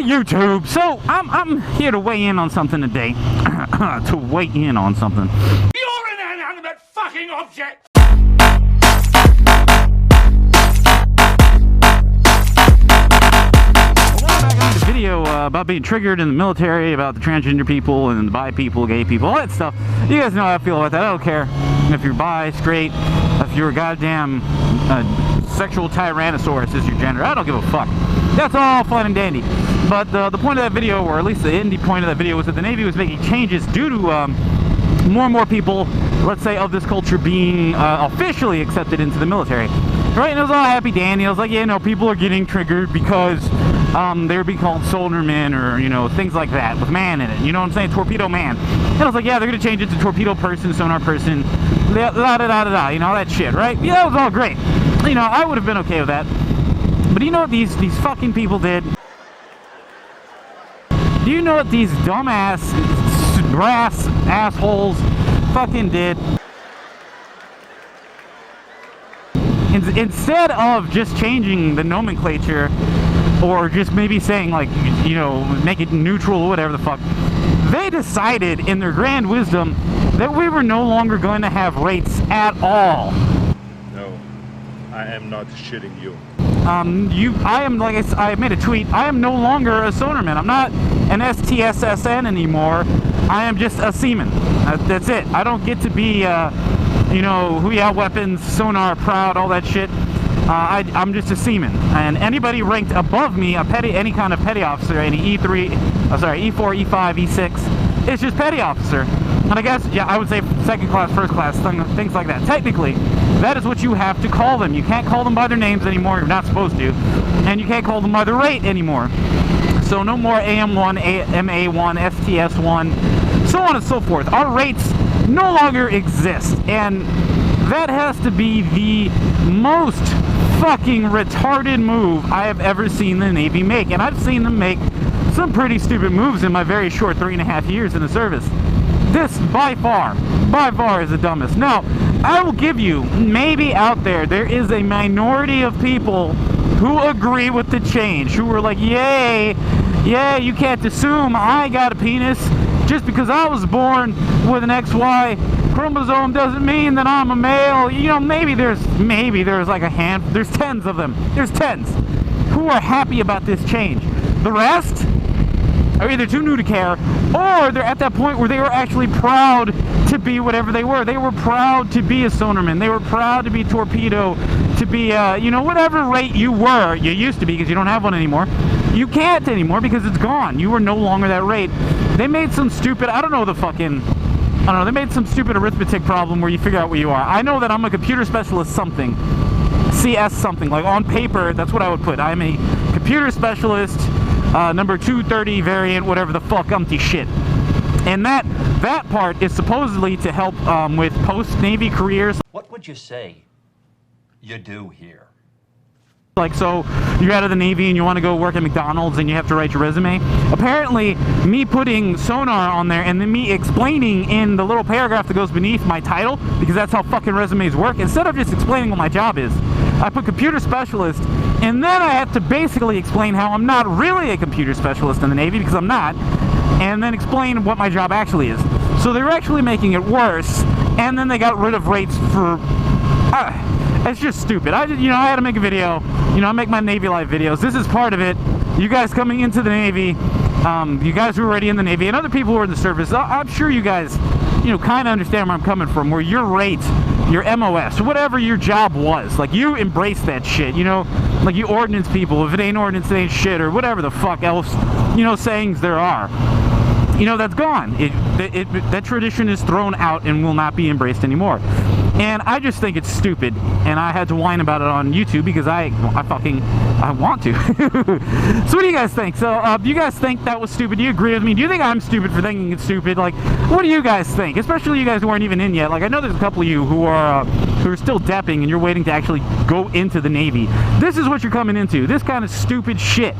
YouTube. So I'm here to weigh in on something today. To weigh in on something. You're an inanimate fucking object. Video about being triggered in the military, about the transgender people and the bi people, gay people, all that stuff. You guys know how I feel about that. I don't care if you're bi, straight, if you're a goddamn sexual tyrannosaurus is your gender. I don't give a fuck. That's all fun and dandy. But the point of that video, or at least the indie point of that video, was that the Navy was making changes due to more and more people, let's say, of this culture being officially accepted into the military. Right, and it was all happy dandy. I was like, yeah, no, people are getting triggered because they were being called solarmen or, you know, things like that with man in it. You know what I'm saying? Torpedo man. And I was like, yeah, they're going to change it to torpedo person, sonar person, da-da-da-da-da, you know, all that shit, right? Yeah, that was all great. You know, I would have been okay with that. But do you know what these fucking people did? Do you know what these dumbass, brass assholes fucking did? Instead of just changing the nomenclature, or just maybe saying, like, you know, make it neutral or whatever the fuck, they decided in their grand wisdom that we were no longer going to have rates at all. No, I am not shitting you. I am, like I made a tweet, I am no longer a sonarman. I'm not an STSSN anymore. I am just a seaman. That's it. I don't get to be, you know, Huya weapons, sonar proud, all that shit. I'm just a seaman, and anybody ranked above me, any kind of petty officer, any E3, E4, E5, E6, it's just petty officer. And I guess, yeah, I would say second class, first class, things like that. Technically, that is what you have to call them. You can't call them by their names anymore. You're not supposed to, and you can't call them by their rate anymore. So no more AM1, MA1, STS1, so on and so forth. Our rates no longer exist, and that has to be the most fucking retarded move I have ever seen the Navy make. And I've seen them make some pretty stupid moves in my very short 3.5 years in the service. This, by far is the dumbest. Now, I will give you, maybe out there is a minority of people who agree with the change, who were like, yay, yeah, you can't assume I got a penis just because I was born with an XY chromosome doesn't mean that I'm a male. You know, maybe there's like there's tens of them. There's tens who are happy about this change. The rest are either too new to care, or they're at that point where they were actually proud to be whatever they were. They were proud to be a sonarman. They were proud to be torpedo, to be, you know, whatever rate you were. You used to be, because you don't have one anymore. You can't anymore because it's gone. You are no longer that rate. They made some stupid, they made some stupid arithmetic problem where you figure out what you are. I know that I'm a computer specialist something. CS something. Like on paper, that's what I would put. I'm a computer specialist, number 230 variant, whatever the fuck umpty shit. And that part is supposedly to help with post-Navy careers. What would you say you do here? Like, so you're out of the Navy and you want to go work at McDonald's and you have to write your resume. Apparently, me putting sonar on there and then me explaining in the little paragraph that goes beneath my title, because that's how fucking resumes work, instead of just explaining what my job is, I put computer specialist, and then I have to basically explain how I'm not really a computer specialist in the Navy, because I'm not, and then explain what my job actually is. So they were actually making it worse, and then they got rid of rates for... it's just stupid. I had to make a video. You know, I make my Navy Life videos. This is part of it. You guys coming into the Navy, you guys who are already in the Navy, and other people who are in the service, I'm sure you guys, you know, kind of understand where I'm coming from, where your rate, your MOS, whatever your job was, like, you embrace that shit, you know, like you ordnance people. If it ain't ordnance, it ain't shit, or whatever the fuck else, you know, sayings there are. You know, that's gone. That tradition is thrown out and will not be embraced anymore. And I just think it's stupid, and I had to whine about it on YouTube because I want to. So what do you guys think? So do you guys think that was stupid? Do you agree with me? Do you think I'm stupid for thinking it's stupid? Like, what do you guys think? Especially you guys who aren't even in yet. Like, I know there's a couple of you who are still depping and you're waiting to actually go into the Navy. This is what you're coming into. This kind of stupid shit.